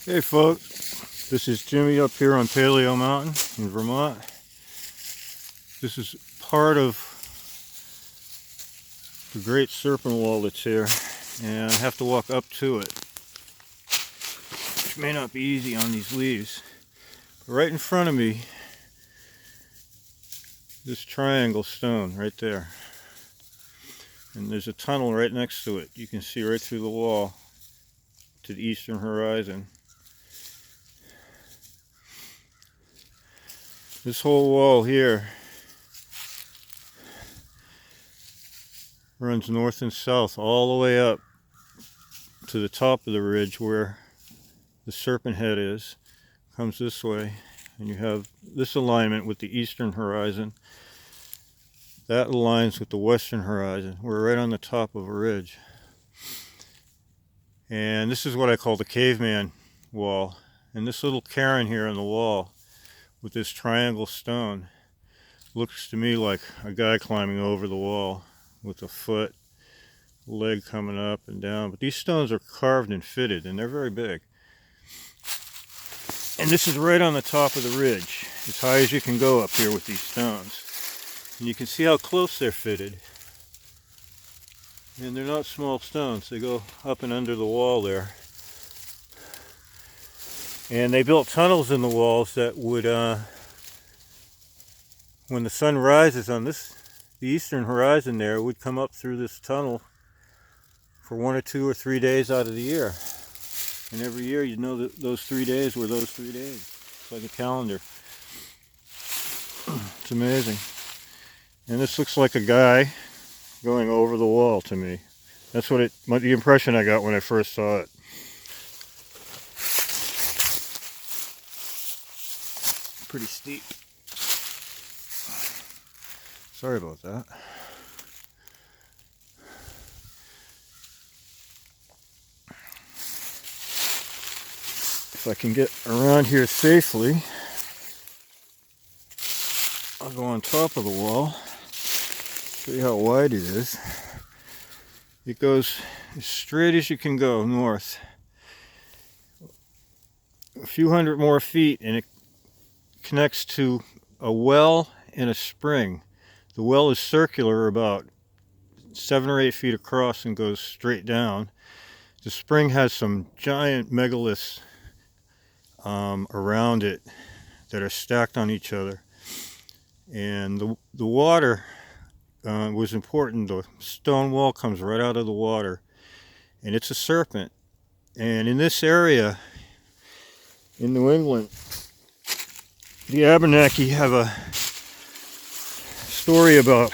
Hey folks, this is Jimmy up here on Paleo Mountain in Vermont. This is part of the great serpent wall that's here, and I have to walk up to it, which may not be easy on these leaves. But right in front of me, this triangle stone right there, and there's a tunnel right next to it. You can see right through the wall to the eastern horizon. This whole wall here runs north and south all the way up to the top of the ridge where the serpent head is. Comes this way, and you have this alignment with the eastern horizon. That aligns with the western horizon. We're right on the top of a ridge. And this is what I call the caveman wall. And this little cairn here on the wall with this triangle stone looks to me like a guy climbing over the wall with a foot, leg coming up and down. But these stones are carved and fitted, and they're very big. And this is right on the top of the ridge, as high as you can go up here with these stones. And you can see how close they're fitted. And they're not small stones. They go up and under the wall there. And they built tunnels in the walls that would, when the sun rises on the eastern horizon there, it would come up through this tunnel for 1 or 2 or 3 days out of the year. And every year you'd know that those 3 days were those 3 days. It's like a calendar. It's amazing. And this looks like a guy going over the wall to me. That's what the impression I got when I first saw it. Pretty steep. Sorry about that. If I can get around here safely, I'll go on top of the wall, show you how wide it is. It goes as straight as you can go north. A few hundred more feet and it connects to a well and a spring. The well is circular, about 7 or 8 feet across, and goes straight down. The spring has some giant megaliths around it that are stacked on each other. And the water was important. The stone wall comes right out of the water, and it's a serpent. And in this area in New England, the Abenaki have a story about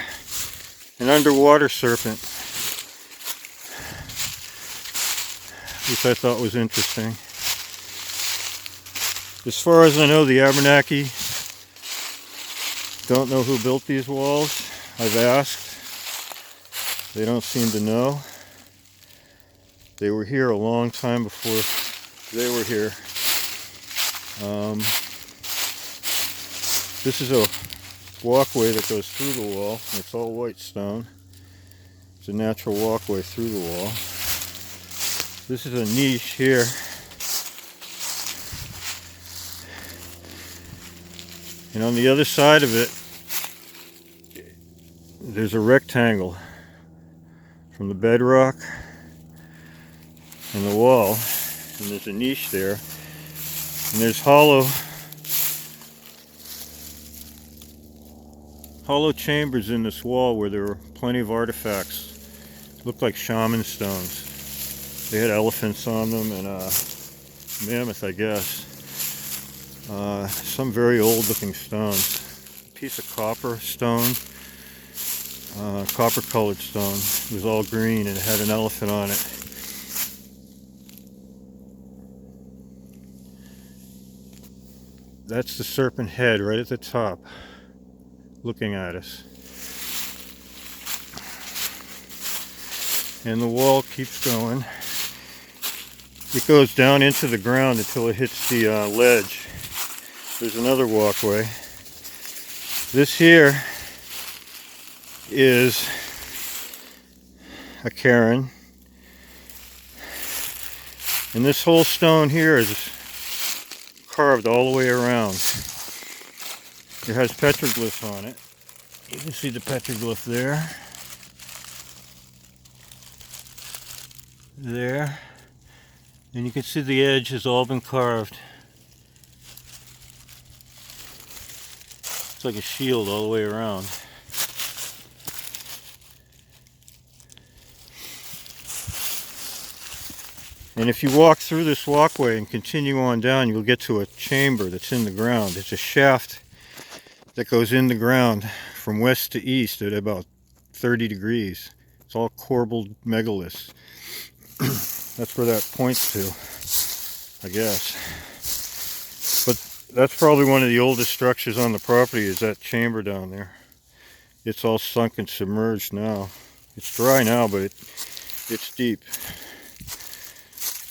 an underwater serpent, which I thought was interesting. As far as I know, the Abenaki don't know who built these walls. I've asked. They don't seem to know. They were here a long time before they were here. This is a walkway that goes through the wall. It's all white stone. It's a natural walkway through the wall. This is a niche here. And on the other side of it, there's a rectangle from the bedrock and the wall, and there's a niche there, and there's hollow chambers in this wall where there were plenty of artifacts. Looked like shaman stones. They had elephants on them and mammoth, I guess. Some very old looking stones. A piece of copper stone, copper colored stone. It was all green and it had an elephant on it. That's the serpent head right at the top, looking at us. And the wall keeps going. It goes down into the ground until it hits the ledge. There's another walkway. This here is a cairn. And this whole stone here is carved all the way around. It has petroglyphs on it. You can see the petroglyph there. There. And you can see the edge has all been carved. It's like a shield all the way around. And if you walk through this walkway and continue on down, you'll get to a chamber that's in the ground. It's a shaft that goes in the ground from west to east at about 30 degrees. It's all corbelled megaliths. That's where that points to, I guess. But that's probably one of the oldest structures on the property, is that chamber down there. It's all sunk and submerged now. It's dry now, but it's deep.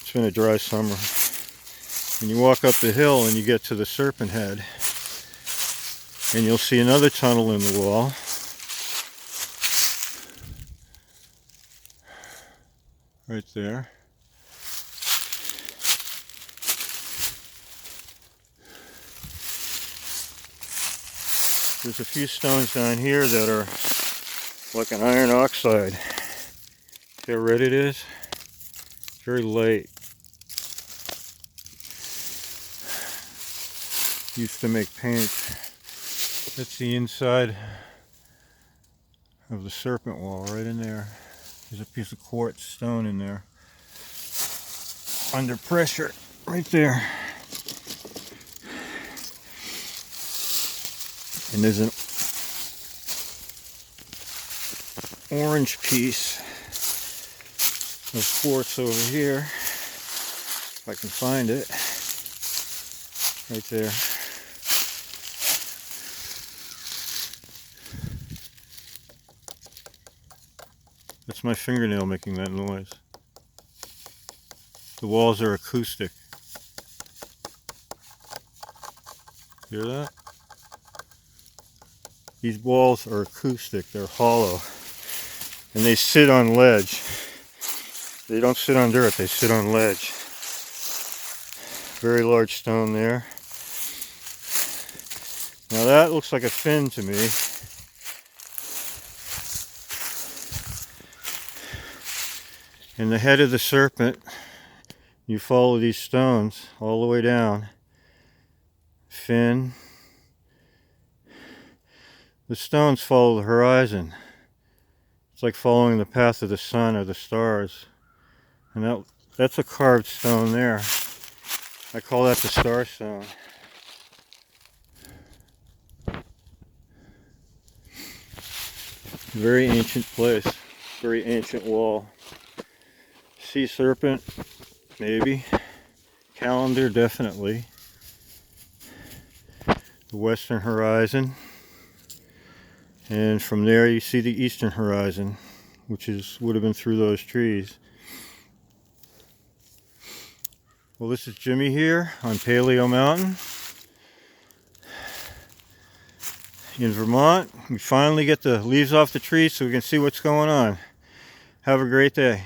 It's been a dry summer. And you walk up the hill and you get to the serpent head, and you'll see another tunnel in the wall. Right there. There's a few stones down here that are like an iron oxide. See how red it is? Very light. Used to make paint. That's the inside of the serpent wall right in there. There's a piece of quartz stone in there. Under pressure, right there. And there's an orange piece of quartz over here, if I can find it. Right there. That's my fingernail making that noise. The walls are acoustic. Hear that? These walls are acoustic, they're hollow. And they sit on ledge. They don't sit on dirt, they sit on ledge. Very large stone there. Now that looks like a fin to me. And the head of the serpent, you follow these stones all the way down. Fin. The stones follow the horizon. It's like following the path of the sun or the stars. And that's a carved stone there. I call that the star stone. Very ancient place. Very ancient wall. Sea serpent, maybe. Calendar, definitely. The western horizon. And from there you see the eastern horizon, which would have been through those trees. Well, this is Jimmy here on Paleo Mountain in Vermont. We finally get the leaves off the trees so we can see what's going on. Have a great day.